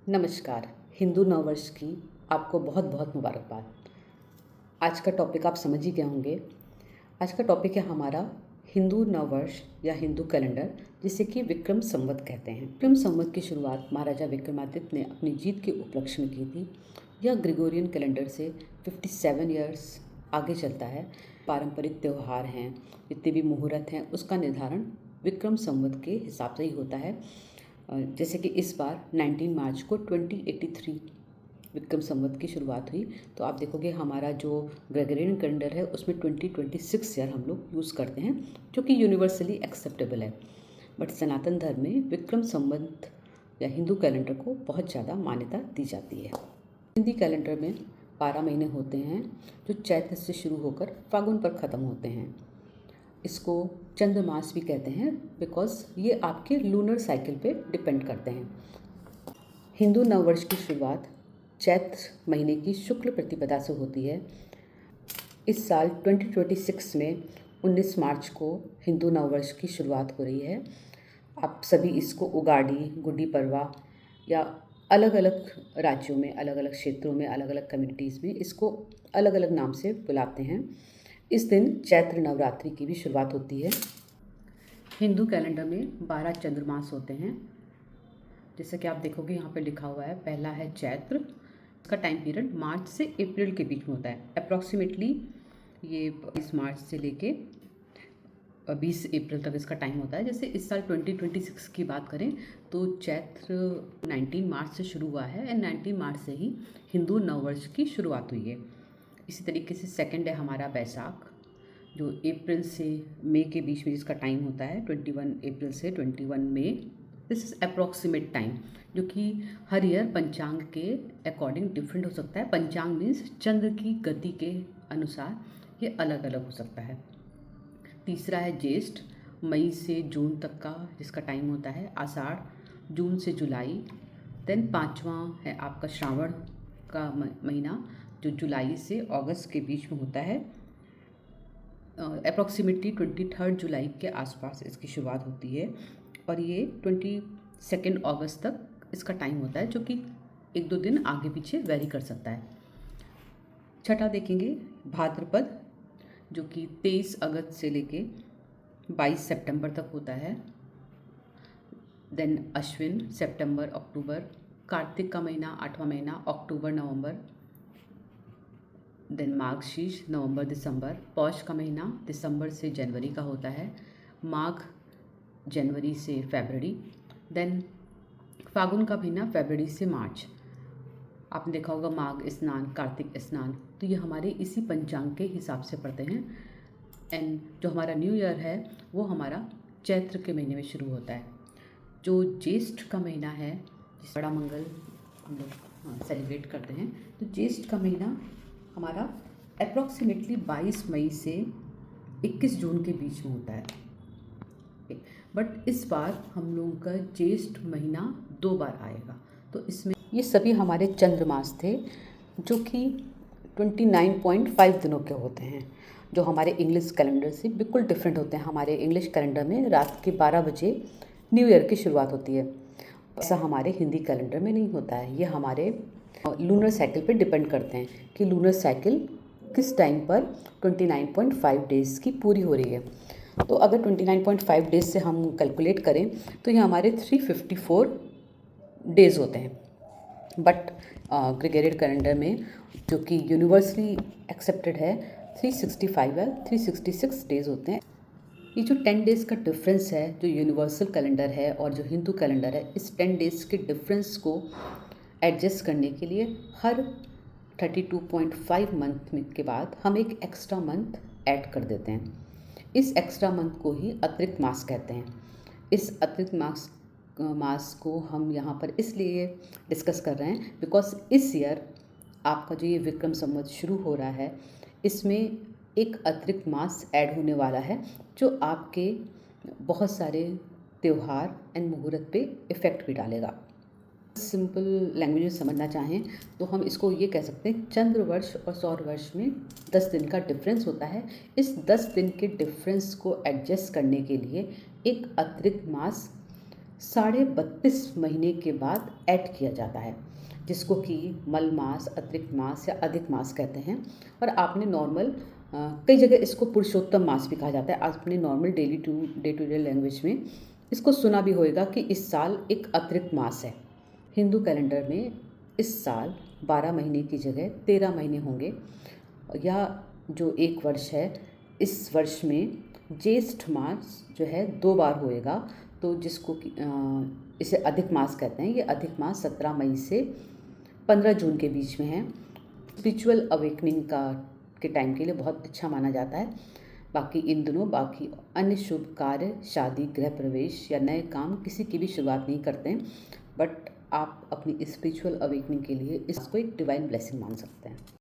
नमस्कार। हिंदू नववर्ष की आपको बहुत बहुत मुबारकबाद। आज का टॉपिक आप समझ ही गए होंगे। आज का टॉपिक है हमारा हिंदू नववर्ष या हिंदू कैलेंडर, जिसे कि विक्रम संवत कहते हैं। विक्रम संवत की शुरुआत महाराजा विक्रमादित्य ने अपनी जीत के उपलक्ष्य में की थी। यह ग्रेगोरियन कैलेंडर से 57 ईयर्स आगे चलता है। पारंपरिक त्यौहार हैं, जितने भी मुहूर्त हैं, उसका निर्धारण विक्रम संवत के हिसाब से ही होता है। जैसे कि इस बार 19 मार्च को 2083 विक्रम संवत की शुरुआत हुई। तो आप देखोगे हमारा जो ग्रेगोरियन कैलेंडर है उसमें 2026 ईयर हम लोग यूज़ करते हैं, जो कि यूनिवर्सली एक्सेप्टेबल है। बट सनातन धर्म में विक्रम संवत या हिंदू कैलेंडर को बहुत ज़्यादा मान्यता दी जाती है। हिंदी कैलेंडर में 12 महीने होते हैं, जो चैत्र से शुरू होकर फागुन पर ख़त्म होते हैं। इसको चंद्रमास भी कहते हैं बिकॉज ये आपके लूनर साइकिल पे डिपेंड करते हैं। हिंदू नववर्ष की शुरुआत चैत्र महीने की शुक्ल प्रतिपदा से होती है। इस साल 2026 में 19 मार्च को हिंदू नववर्ष की शुरुआत हो रही है। आप सभी इसको उगाड़ी, गुड्डी पड़वा या अलग अलग राज्यों में, अलग अलग क्षेत्रों में, अलग अलग कम्युनिटीज़ में इसको अलग अलग नाम से बुलाते हैं। इस दिन चैत्र नवरात्रि की भी शुरुआत होती है। हिंदू कैलेंडर में 12 चंद्रमास होते हैं। जैसे कि आप देखोगे यहाँ पे लिखा हुआ है, पहला है चैत्र। इसका टाइम पीरियड मार्च से अप्रैल के बीच में होता है। अप्रॉक्सीमेटली ये 20 मार्च से लेके 20 अप्रैल तक इसका टाइम होता है। जैसे इस साल 2026 की बात करें तो चैत्र 19 मार्च से शुरू हुआ है एंड 19 मार्च से ही हिंदू नववर्ष की शुरुआत हुई है। इसी तरीके से सेकंड है हमारा बैसाख, जो अप्रैल से मई के बीच में जिसका टाइम होता है 21 अप्रैल से 21 मई। दिस इज़ अप्रॉक्सीमेट टाइम, जो कि हर ईयर पंचांग के अकॉर्डिंग डिफरेंट हो सकता है। पंचांग मीन्स चंद्र की गति के अनुसार ये अलग अलग हो सकता है। तीसरा है ज्येष्ठ, मई से जून तक का जिसका टाइम होता है। आषाढ़, जून से जुलाई। देन पाँचवा है आपका श्रावण का महीना, जो जुलाई से अगस्त के बीच में होता है। अप्रॉक्सीमेटली 23 जुलाई के आसपास इसकी शुरुआत होती है और ये 22 अगस्त तक इसका टाइम होता है, जो कि एक दो दिन आगे पीछे वेरी कर सकता है। छठा देखेंगे भाद्रपद, जो कि 23 अगस्त से लेके 22 सितंबर तक होता है। देन अश्विन, सितंबर अक्टूबर। कार्तिक का महीना 8वां महीना, अक्टूबर नवंबर। देन मार्गशीर्ष, नवंबर दिसंबर। पौष का महीना दिसंबर से जनवरी का होता है। माघ जनवरी से फरवरी। देन फागुन का महीना फरवरी से मार्च। आपने देखा होगा माघ स्नान, कार्तिक स्नान, तो ये हमारे इसी पंचांग के हिसाब से पड़ते हैं। एंड जो हमारा न्यू ईयर है वो हमारा चैत्र के महीने में शुरू होता है। जो ज्येष्ठ का महीना है, जिस बड़ा मंगल हम लोग सेलिब्रेट करते हैं, तो ज्येष्ठ का महीना हमारा अप्रॉक्सीमेटली 22 मई से 21 जून के बीच में होता है। बट इस बार हम लोगों का ज्येष्ठ महीना 2 बार आएगा। तो इसमें ये सभी हमारे चंद्रमास थे, जो कि 29.5 दिनों के होते हैं, जो हमारे इंग्लिश कैलेंडर से बिल्कुल डिफरेंट होते हैं। हमारे इंग्लिश कैलेंडर में रात के 12 बजे न्यू ईयर की शुरुआत होती है। ऐसा हमारे हिंदी कैलेंडर में नहीं होता है। ये हमारे लूनर साइकिल पे डिपेंड करते हैं कि लूनर साइकिल किस टाइम पर 29.5 डेज़ की पूरी हो रही है। तो अगर 29.5 डेज़ से हम कैलकुलेट करें तो ये हमारे 354 डेज़ होते हैं। बट ग्रेगोरियन कैलेंडर में, जो कि यूनिवर्सली एक्सेप्टेड है, 365 है, 366 डेज़ होते हैं। ये जो 10 डेज़ का डिफरेंस है, जो यूनिवर्सल कैलेंडर है और जो हिंदू कैलेंडर है, इस 10 डेज़ के डिफरेंस को एडजस्ट करने के लिए हर 32.5 मंथ में के बाद हम एक एक्स्ट्रा मंथ ऐड कर देते हैं। इस एक्स्ट्रा मंथ को ही अतिरिक्त मास कहते हैं। इस अतिरिक्त मास को हम यहाँ पर इसलिए डिस्कस कर रहे हैं बिकॉज इस ईयर आपका जो ये विक्रम संवत शुरू हो रहा है, इसमें एक अतिरिक्त मास ऐड होने वाला है, जो आपके बहुत सारे त्यौहार एंड मुहूर्त पे इफ़ेक्ट भी डालेगा। सिंपल लैंग्वेज में समझना चाहें तो हम इसको ये कह सकते हैं, चंद्र वर्ष और सौर वर्ष में 10 दिन का डिफरेंस होता है। इस 10 दिन के डिफरेंस को एडजस्ट करने के लिए एक अतिरिक्त मास 32.5 महीने के बाद ऐड किया जाता है, जिसको कि मल मास, अतिरिक्त मास या अधिक मास कहते हैं। और आपने नॉर्मल कई जगह इसको पुरुषोत्तम मास भी कहा जाता है। आपने normal day to day language में इसको सुना भी होएगा कि इस साल एक अतिरिक्त मास है। हिंदू कैलेंडर में इस साल 12 महीने की जगह 13 महीने होंगे, या जो एक वर्ष है, इस वर्ष में ज्येष्ठ मास जो है 2 बार होएगा, तो जिसको कि इसे अधिक मास कहते हैं। ये अधिक मास 17 मई से 15 जून के बीच में है। स्पिरिचुअल अवेकनिंग के टाइम के लिए बहुत अच्छा माना जाता है। बाकी इन दिनों बाकी अन्य शुभ कार्य, शादी, गृह प्रवेश या नए काम किसी की भी शुरुआत नहीं करते हैं, बट आप अपनी स्पिरिचुअल अवेकनिंग के लिए इसको एक डिवाइन ब्लेसिंग मान सकते हैं।